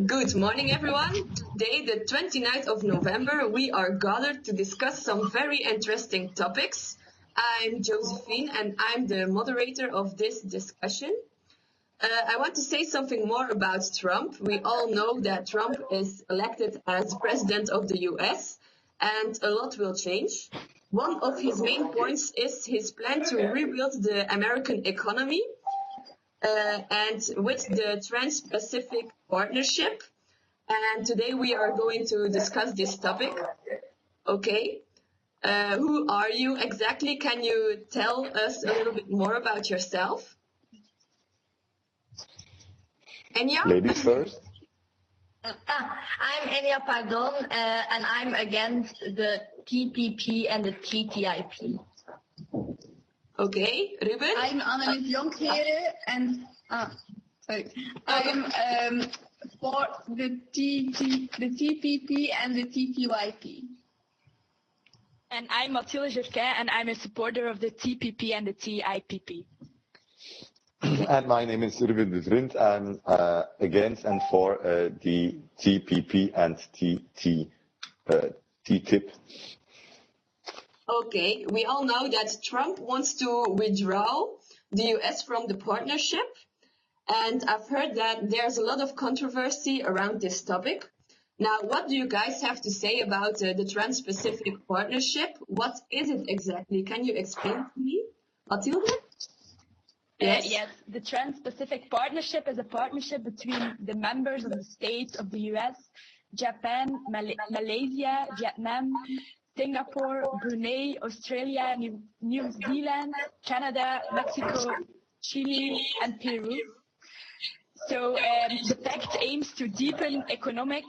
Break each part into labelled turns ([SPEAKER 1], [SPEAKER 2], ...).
[SPEAKER 1] Good morning, everyone. Today, the 29th of November, we are gathered to discuss some very interesting topics. I'm Josephine, and I'm the moderator of this discussion. I want to say something more about Trump. We all know that Trump is elected as president of the US, and a lot will change. One of his main points is his plan to rebuild the American economy. And with the Trans-Pacific Partnership. And today we are going to discuss this topic. Okay. Who are you exactly? Can you tell us a little bit more about yourself? Enya?
[SPEAKER 2] Ladies first.
[SPEAKER 3] I'm Enya, pardon, and I'm against the TPP and the TTIP.
[SPEAKER 1] Okay, Ruben?
[SPEAKER 4] I'm Annelies Jonckheere and I'm for the TPP and the TTIP.
[SPEAKER 5] And I'm Mathilde Jourquin, and I'm a supporter of the TPP and the TIPP.
[SPEAKER 2] And my name is Ruben Devriendt. I'm against and for the TPP and TTIP.
[SPEAKER 1] Okay, we all know that Trump wants to withdraw the US from the partnership. And I've heard that there's a lot of controversy around this topic. Now, what do you guys have to say about the Trans-Pacific Partnership? What is it exactly? Can you explain to me, Mathilde?
[SPEAKER 5] Yes, the Trans-Pacific Partnership is a partnership between the members of the states of the US, Japan, Malaysia, Vietnam, Singapore, Brunei, Australia, New Zealand, Canada, Mexico, Chile, and Peru. So the pact aims to deepen economic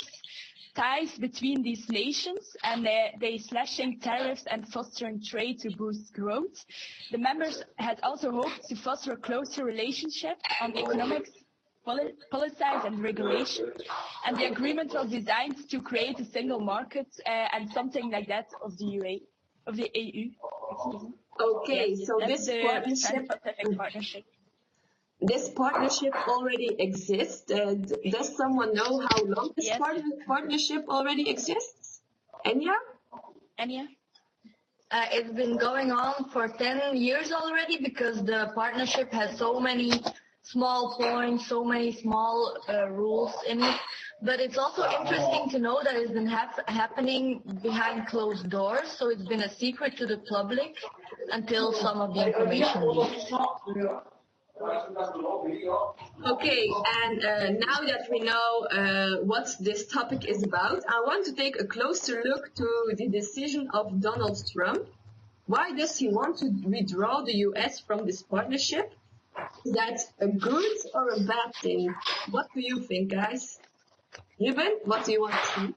[SPEAKER 5] ties between these nations, and they slashing tariffs and fostering trade to boost growth. The members had also hoped to foster a closer relationship on economics, policies and regulation, and the agreement was designed to create a single market and something like that of the EU.
[SPEAKER 1] Okay,
[SPEAKER 5] yes,
[SPEAKER 1] so this
[SPEAKER 5] partnership.
[SPEAKER 1] This partnership already exists. Does someone know how long this partnership already exists? Enya?
[SPEAKER 3] It's been going on for 10 years already because the partnership has so many small points, so many small rules in it. But it's also interesting to know that it's been happening behind closed doors. So it's been a secret to the public until some of the information leaks.
[SPEAKER 1] Okay, and now that we know what this topic is about, I want to take a closer look to the decision of Donald Trump. Why does he want to withdraw the US from this partnership? Is that a good or a bad thing? What do you think, guys? Ruben, what do you want to see?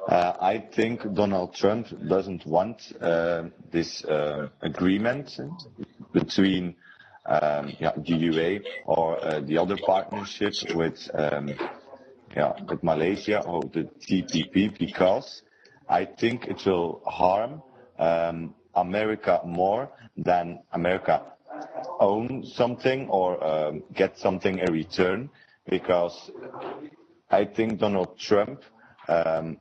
[SPEAKER 2] I think Donald Trump doesn't want this agreement between the UA or the other partnership with Malaysia or the TPP, because I think it will harm America more than America own something or get something in return, because I think Donald Trump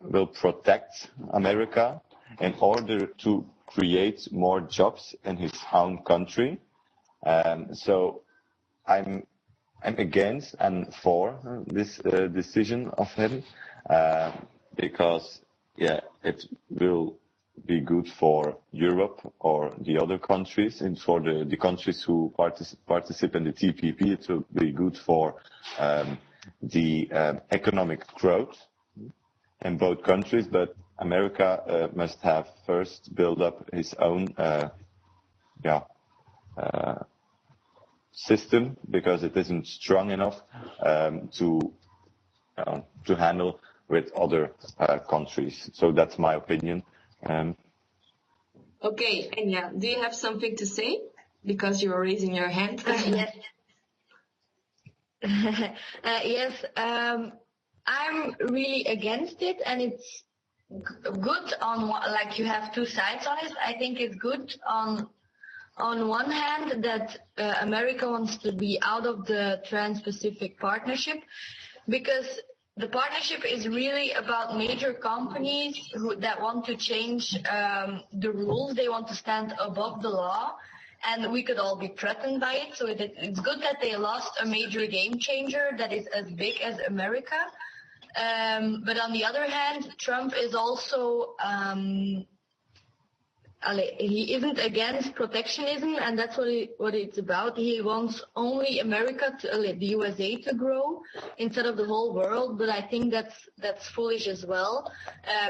[SPEAKER 2] will protect America in order to create more jobs in his own country. So I'm against and for this decision of him, because it will be good for Europe or the other countries, and for the countries who participate in the TPP. It will be good for the economic growth in both countries, but America must have first build up his own system, because it isn't strong enough to handle with other countries. So that's my opinion.
[SPEAKER 1] Okay, Enya, do you have something to say? Because you are raising your hand.
[SPEAKER 3] Yes. Yes, I'm really against it, and it's good on, like, you have two sides on it. I think it's good on one hand that America wants to be out of the Trans-Pacific Partnership, because the partnership is really about major companies that want to change the rules. They want to stand above the law, and we could all be threatened by it. So it's good that they lost a major game changer that is as big as America. But on the other hand, Trump is also he isn't against protectionism, and that's what it's about. He wants only America, the USA, to grow instead of the whole world. But I think that's foolish as well,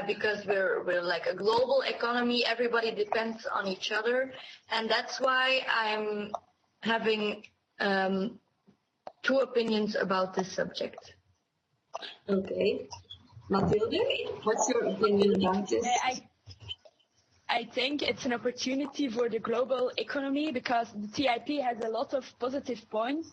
[SPEAKER 3] because we're like a global economy. Everybody depends on each other, and that's why I'm having two opinions about this subject.
[SPEAKER 1] Okay, Mathilde, what's your opinion about this?
[SPEAKER 5] I think it's an opportunity for the global economy because the TIP has a lot of positive points.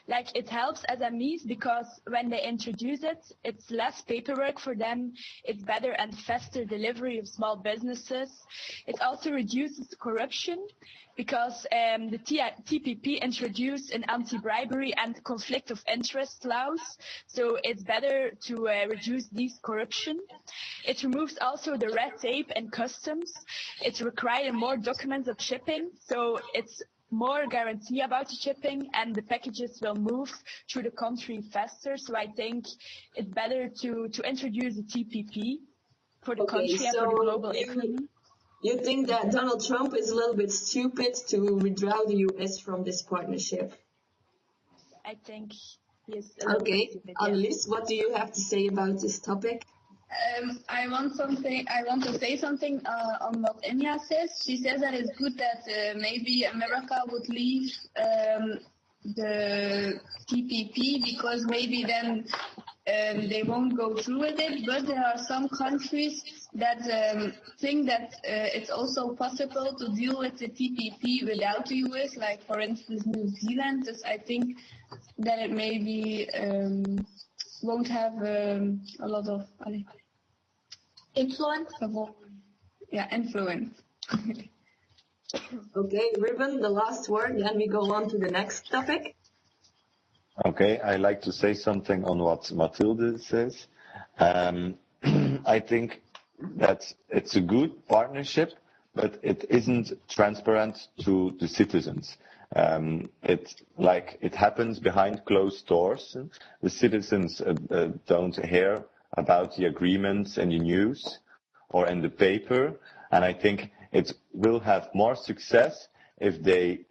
[SPEAKER 5] Like it helps SMEs because when they introduce it, it's less paperwork for them. It's better and faster delivery of small businesses. It also reduces corruption because the TPP introduced an anti-bribery and conflict of interest laws. So it's better to reduce this corruption. It removes also the red tape and customs. It requires more documents of shipping. So it's more guarantee about the shipping and the packages will move through the country faster. So I think it's better to introduce the TPP for the country and for the global economy.
[SPEAKER 1] You think that Donald Trump is a little bit stupid to withdraw the US from this partnership?
[SPEAKER 5] I think he is a little bit stupid.
[SPEAKER 1] Annelies, what do you have to say about this topic?
[SPEAKER 4] I want to say something on what Enya says. She says that it's good that maybe America would leave the TPP because maybe then they won't go through with it. But there are some countries that think that it's also possible to deal with the TPP without the US, like for instance New Zealand. So I think that it maybe won't have a lot of
[SPEAKER 3] influence.
[SPEAKER 4] Influence.
[SPEAKER 1] Okay, Ruben, the last word, then we go on to the next topic.
[SPEAKER 2] Okay, I like to say something on what Mathilde says. I think that it's a good partnership, but it isn't transparent to the citizens. It happens behind closed doors. The citizens don't hear about the agreements in the news or in the paper, and I think it will have more success if they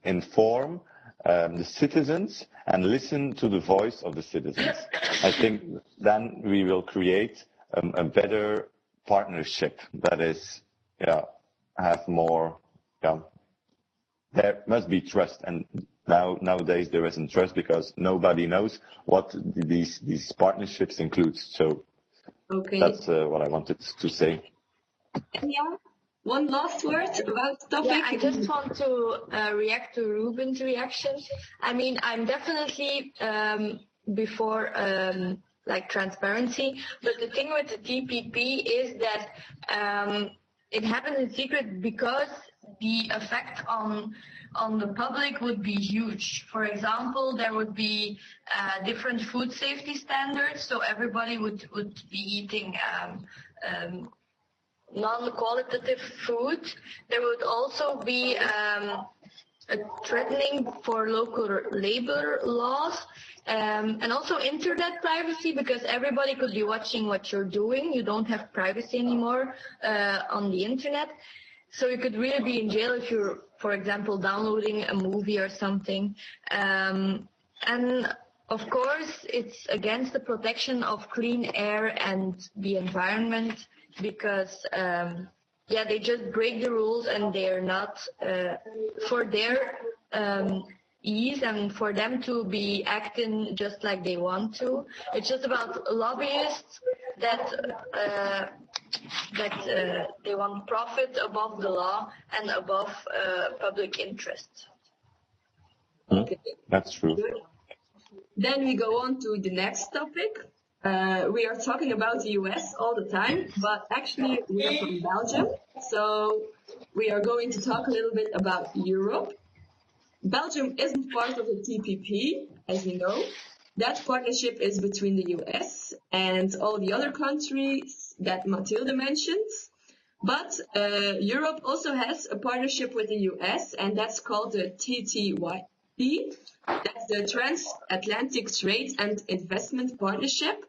[SPEAKER 2] inform the citizens and listen to the voice of the citizens. I think then we will create a better partnership that is, have more, there must be trust, and nowadays there isn't trust because nobody knows what these partnerships include. So that's what I wanted to say.
[SPEAKER 1] Enya, one last word about the topic.
[SPEAKER 3] Yeah, I just want to react to Ruben's reaction. I mean, I'm definitely before transparency, but the thing with the TPP is that it happens in secret because the effect on the public would be huge. For example, there would be different food safety standards, so everybody would be eating non-qualitative food. There would also be a threatening for local labor laws and also internet privacy, because everybody could be watching what you're doing. You don't have privacy anymore on the internet. So you could really be in jail if you're, for example, downloading a movie or something. And of course, it's against the protection of clean air and the environment, because they just break the rules and they're not for their ease and for them to be acting just like they want to. It's just about lobbyists that they want profit above the law and above public interest.
[SPEAKER 2] Okay. That's true.
[SPEAKER 1] Then we go on to the next topic. We are talking about the US all the time, but actually we are from Belgium, so we are going to talk a little bit about Europe. Belgium isn't part of the TPP, as you know, That partnership is between the US and all the other countries that Mathilde mentioned. But Europe also has a partnership with the US, and that's called the TTYP. That's the Transatlantic Trade and Investment Partnership.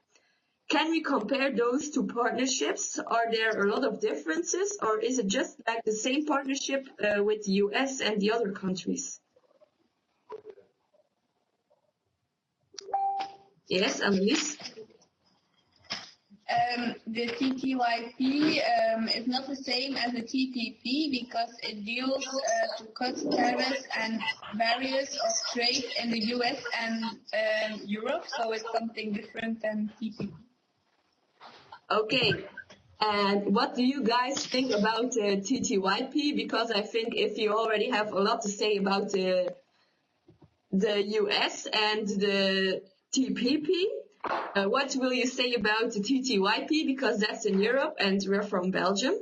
[SPEAKER 1] Can we compare those two partnerships? Are there a lot of differences, or is it just like the same partnership with the US and the other countries? Yes, Annelies?
[SPEAKER 4] The TTYP is not the same as the TPP because it deals to cut tariffs and barriers of trade in the US and Europe, so it's something different than TPP.
[SPEAKER 1] Okay, and what do you guys think about TTYP? Because I think if you already have a lot to say about the US and the TPP, what will you say about the TTYP? Because that's in Europe and we're from Belgium.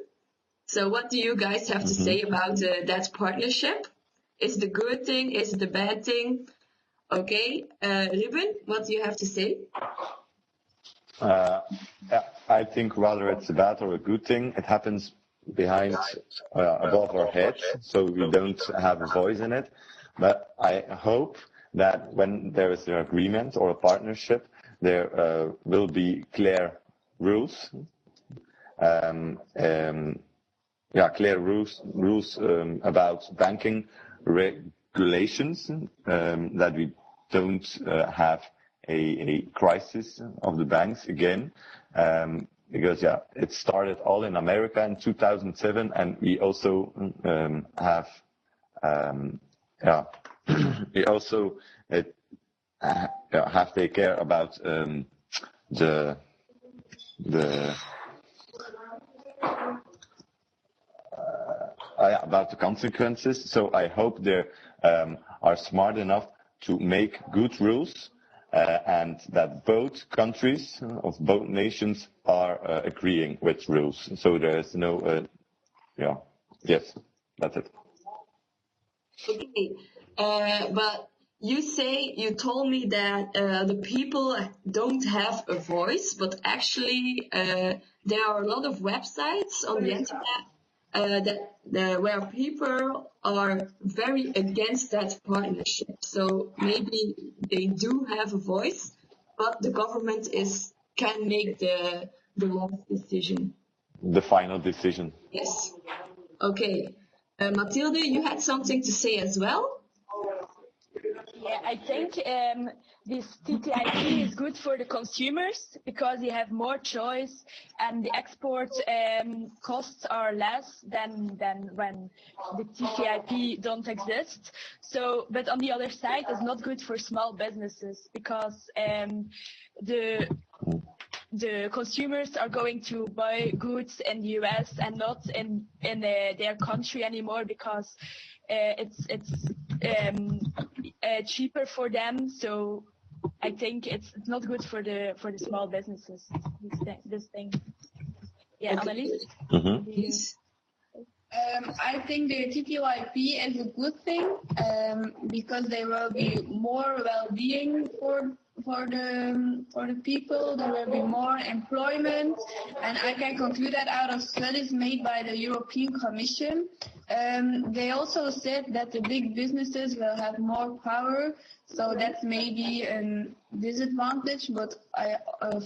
[SPEAKER 1] So what do you guys have to say about that partnership? Is it a good thing? Is it a bad thing? Okay, Ruben, what do you have to say?
[SPEAKER 2] I think rather it's a bad or a good thing. It happens behind, above our heads, so we don't have a voice in it. But I hope that when there is an agreement or a partnership, there will be clear rules. Clear rules about banking regulations, that we don't have a crisis of the banks again. Because it started all in America in 2007, and we also have we also have to take care about about the consequences. So I hope they are smart enough to make good rules, and that both countries of both nations are agreeing with rules. So there is no, yes, that's it.
[SPEAKER 1] Okay, but you told me that the people don't have a voice, but actually there are a lot of websites on the internet where people are very against that partnership. So maybe they do have a voice, but the government can make the last decision.
[SPEAKER 2] The final decision.
[SPEAKER 1] Yes. Okay. Mathilde, you had something to say as well?
[SPEAKER 5] Yeah, I think this TTIP is good for the consumers because you have more choice and the export costs are less than when the TTIP don't exist. So, but on the other side, it's not good for small businesses because the consumers are going to buy goods in the US and not in their country anymore because it's cheaper for them. So I think it's not good for the small businesses. This thing. Yeah, Annelies.
[SPEAKER 4] I think the TTYP is a good thing because there will be more well-being for the people. There will be more employment, and I can conclude that out of studies made by the European Commission. They also said that the big businesses will have more power, so that's maybe a disadvantage. But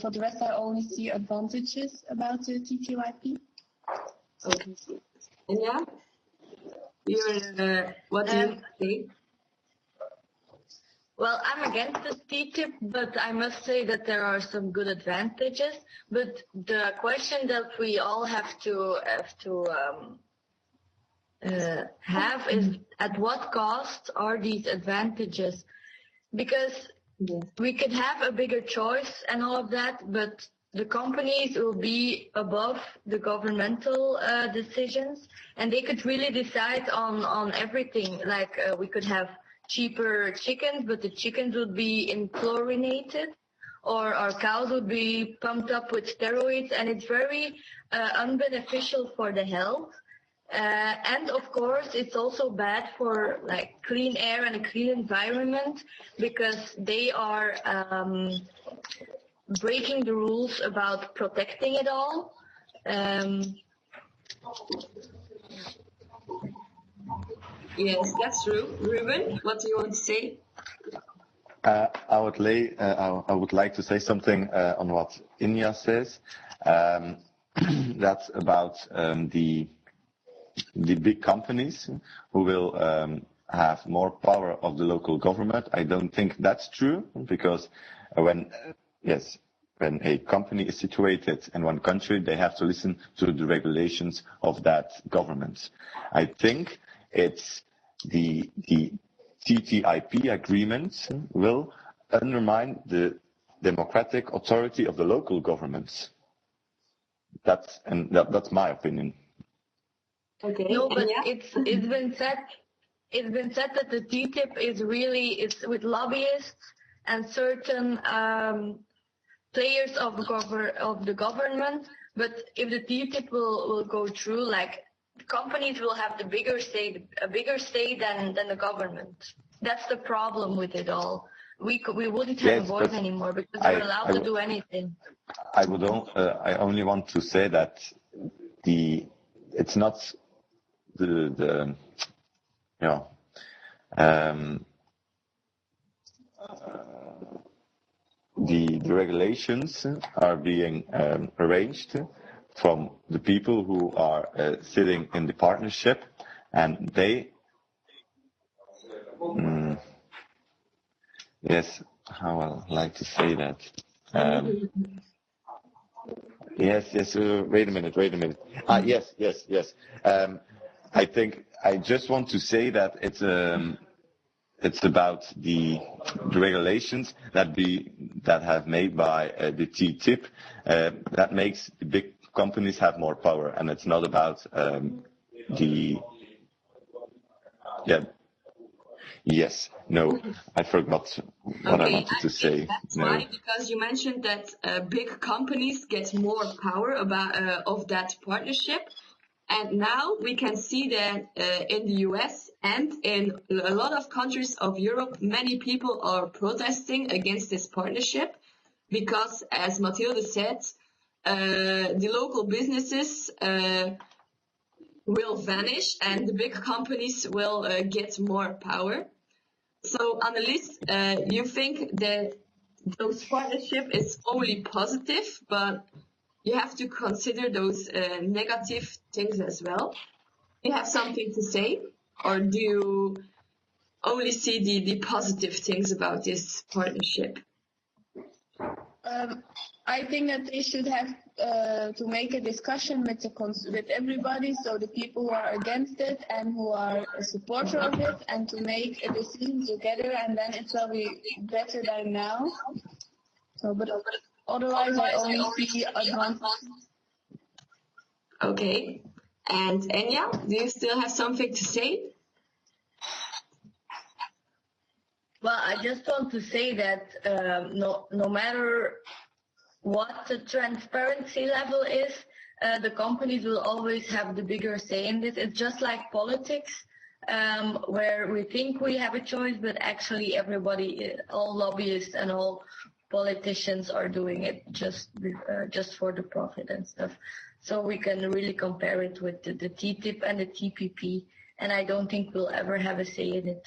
[SPEAKER 4] for the rest, I only see advantages about the TTYP.
[SPEAKER 1] Okay. Enya, what do you think?
[SPEAKER 3] Well, I'm against the TTIP, but I must say that there are some good advantages. But the question that we all have to have is at what cost are these advantages? Because we could have a bigger choice and all of that, but the companies will be above the governmental decisions, and they could really decide on everything. Like we could have cheaper chickens, but the chickens would be chlorinated, or our cows would be pumped up with steroids, and it's very unbeneficial for the health. And of course, it's also bad for like clean air and a clean environment because they are breaking the rules about protecting it all.
[SPEAKER 1] Yes, that's true. Ruben, what do you want to say?
[SPEAKER 2] I would like to say something on what Enya says. That's about the big companies who will have more power of the local government. I don't think that's true because when a company is situated in one country, they have to listen to the regulations of that government. I think it's the TTIP agreement will undermine the democratic authority of the local governments. That's my opinion.
[SPEAKER 1] Okay.
[SPEAKER 3] No, but
[SPEAKER 1] Enya?
[SPEAKER 3] it's been said that the TTIP is with lobbyists and certain players of the government. But if the TTIP will go through, like companies will have a bigger say than the government. That's the problem with it all. We wouldn't have a voice anymore because we're allowed to do anything.
[SPEAKER 2] I only want to say that it's not the regulations are being arranged from the people who are sitting in the partnership, and they yes, how I like to say that. Yes. Wait a minute. Yes. I think I just want to say that it's about the regulations that have made by the TTIP that makes the big companies have more power, and it's not about Yes. No, I forgot what I wanted to say.
[SPEAKER 1] That's why, because you mentioned that big companies get more power of that partnership. And now we can see that in the US and in a lot of countries of Europe, many people are protesting against this partnership because, as Mathilde said, the local businesses will vanish and the big companies will get more power. So, Annelies, you think that those partnership is only positive, but you have to consider those negative things as well. Do you have something to say, or do you only see the positive things about this partnership?
[SPEAKER 4] I think that they should have to make a discussion with everybody, so the people who are against it and who are a supporter of it, and to make a decision together, and then it will be better than now. So, but otherwise, I only see advantages.
[SPEAKER 1] Okay. And Enya, do you still have something to say?
[SPEAKER 3] Well, I just want to say that no matter what the transparency level is, the companies will always have the bigger say in this. It's just like politics, where we think we have a choice, but actually everybody, all lobbyists and all politicians are doing it just for the profit and stuff. So we can really compare it with the TTIP and the TPP, and I don't think we'll ever have a say in it.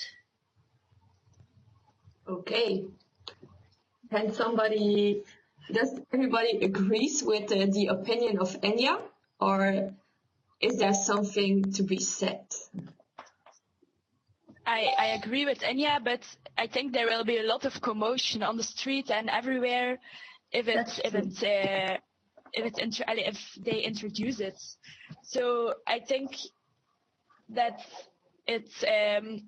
[SPEAKER 1] Okay. Does everybody agrees with the opinion of Enya, or is there something to be said?
[SPEAKER 5] I agree with Enya, but I think there will be a lot of commotion on the street and everywhere if they introduce it. So I think that it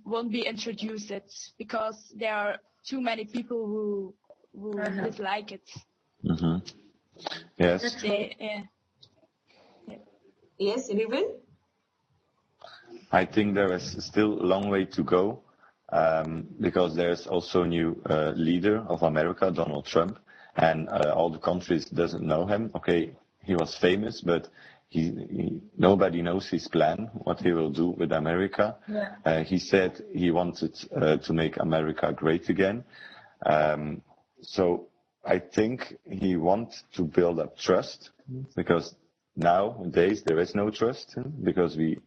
[SPEAKER 5] won't be introduced because there are too many people who dislike it.
[SPEAKER 2] Mm-hmm. Yes.
[SPEAKER 1] Yes, Ruben?
[SPEAKER 2] I think there is still a long way to go because there's also a new leader of America, Donald Trump, and all the countries doesn't know him. Okay, he was famous, but nobody knows his plan, what he will do with America.
[SPEAKER 3] Yeah.
[SPEAKER 2] He said he wanted to make America great again. So I think he wants to build up trust, because nowadays there is no trust, because we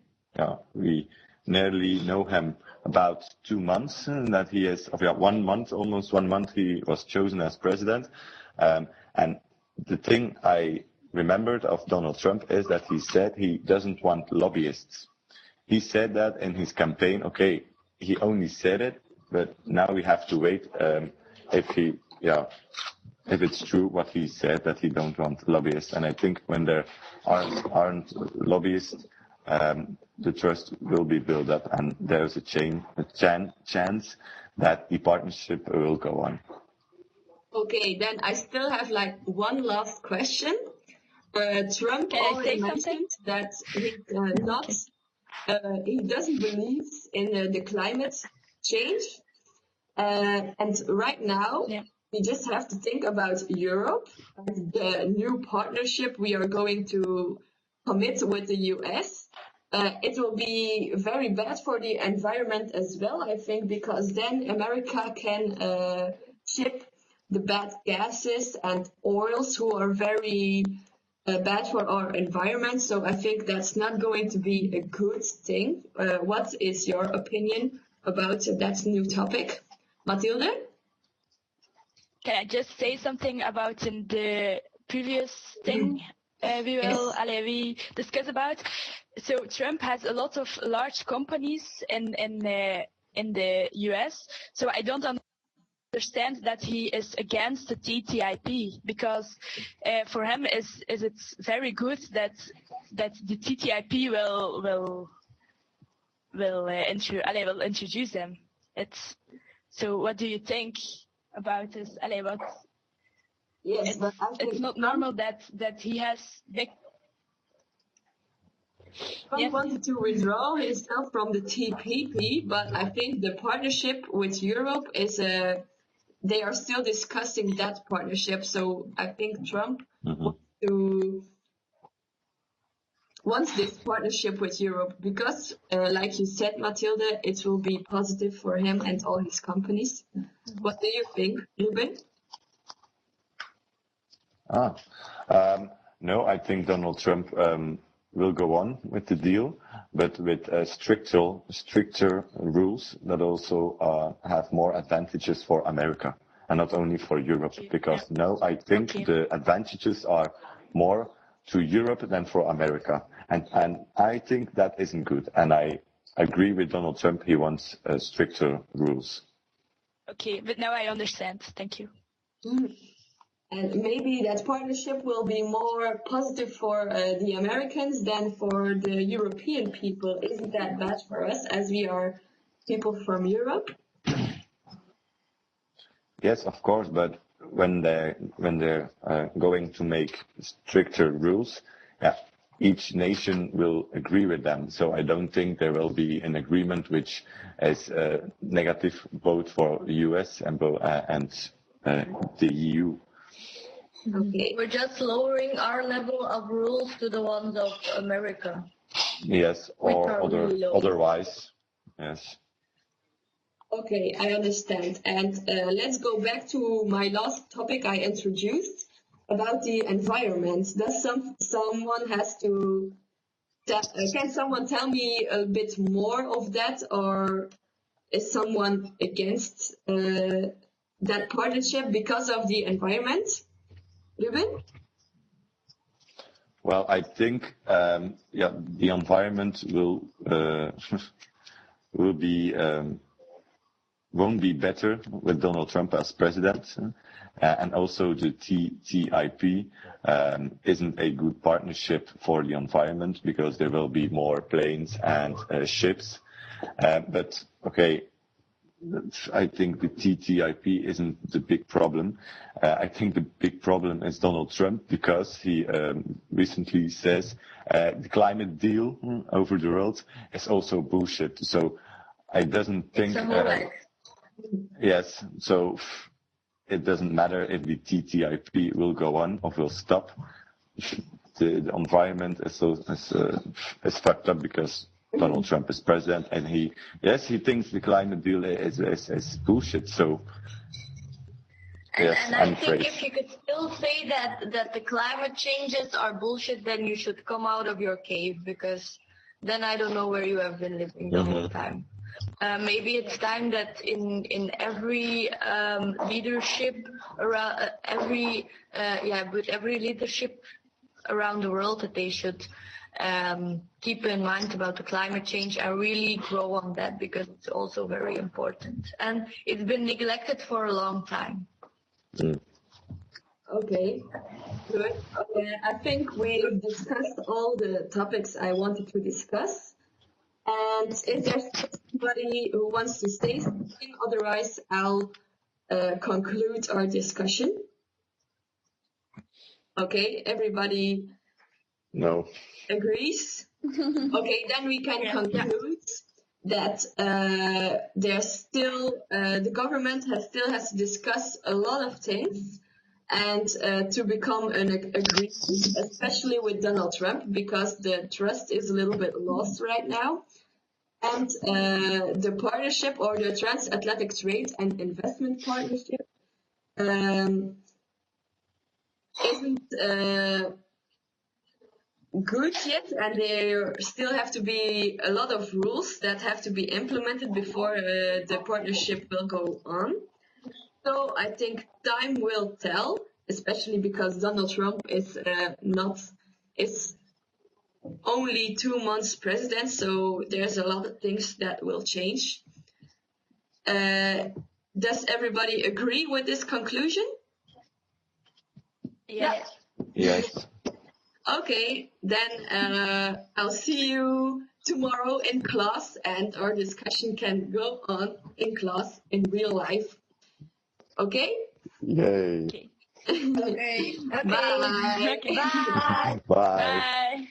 [SPEAKER 2] nearly know him about 2 months, that he is, almost 1 month he was chosen as president. And the thing I remembered of Donald Trump is that he said he doesn't want lobbyists. He said that in his campaign. Okay, he only said it, but now we have to wait if it's true what he said, that he don't want lobbyists. And I think when there aren't lobbyists, the trust will be built up, and there's a chance that the partnership will go on.
[SPEAKER 1] Okay, then I still have like one last question. Trump already mentioned that he doesn't believe in the climate change. And right now, we just have to think about Europe and the new partnership we are going to commit with the US. It will be very bad for the environment as well, I think, because then America can ship the bad gases and oils who are very bad for our environment. So I think that's not going to be a good thing. What is your opinion about that new topic? Mathilde?
[SPEAKER 5] Can I just say something about in the previous thing we discuss about? So Trump has a lot of large companies in the US. So I don't understand that he is against the TTIP, because for him it's very good that the TTIP will introduce them. So what do you think about this?
[SPEAKER 1] Yes, but I think
[SPEAKER 5] it's not normal that he has big.
[SPEAKER 1] Trump wanted to withdraw himself from the TPP, but I think the partnership with Europe is they are still discussing that partnership. So I think Trump wants this partnership with Europe because, like you said, Mathilde, it will be positive for him and all his companies. What do you think, Ruben?
[SPEAKER 2] No, I think Donald Trump will go on with the deal, but with stricter rules that also have more advantages for America and not only for Europe. Because I think the advantages are more to Europe than for America. And I think that isn't good. And I agree with Donald Trump. He wants stricter rules.
[SPEAKER 5] Okay, but now I understand. Thank you.
[SPEAKER 1] And maybe that partnership will be more positive for the Americans than for the European people. Isn't that bad for us as we are people from Europe?
[SPEAKER 2] Yes, of course, but when they're going to make stricter rules, each nation will agree with them. So I don't think there will be an agreement which is negative both for the US and the EU.
[SPEAKER 1] Okay.
[SPEAKER 3] We're just lowering our level of rules to the ones of America.
[SPEAKER 2] Yes, or otherwise, yes.
[SPEAKER 1] Okay, I understand. And let's go back to my last topic I introduced about the environment. Does someone has to? Can someone tell me a bit more of that, or is someone against that partnership because of the environment? Ruben?
[SPEAKER 2] Well, I think the environment won't be better with Donald Trump as president, and also the TTIP isn't a good partnership for the environment because there will be more planes and ships. But okay. I think the TTIP isn't the big problem. I think the big problem is Donald Trump because he recently says the climate deal over the world is also bullshit. So I doesn't think. Yes. So it doesn't matter if the TTIP will go on or will stop. the environment is fucked up because Donald Trump is president, and he thinks the climate deal is bullshit. So yes,
[SPEAKER 3] and I think if you could still say that the climate changes are bullshit, then you should come out of your cave, because then I don't know where you have been living the whole time. Maybe it's time that in every leadership around with every leadership around the world, that they should keep in mind about the climate change and really grow on that, because it's also very important and it's been neglected for a long time.
[SPEAKER 1] Okay, good. I think we've discussed all the topics I wanted to discuss. And if there's somebody who wants to say something, otherwise I'll conclude our discussion. Okay, everybody agrees? Okay, then we can conclude that there's still the government still has to discuss a lot of things and to become an agreement, especially with Donald Trump, because the trust is a little bit lost right now. And the partnership, or the Transatlantic Trade and Investment Partnership, isn't good yet, and there still have to be a lot of rules that have to be implemented before the partnership will go on. So I think time will tell, especially because Donald Trump is only 2 months president, so there's a lot of things that will change. Does everybody agree with this conclusion?
[SPEAKER 3] Yes.
[SPEAKER 2] Yes.
[SPEAKER 1] Okay, then I'll see you tomorrow in class, and our discussion can go on in class in real life. Okay?
[SPEAKER 2] Yay.
[SPEAKER 3] Okay.
[SPEAKER 1] Bye.
[SPEAKER 3] Okay. Bye.
[SPEAKER 2] Bye.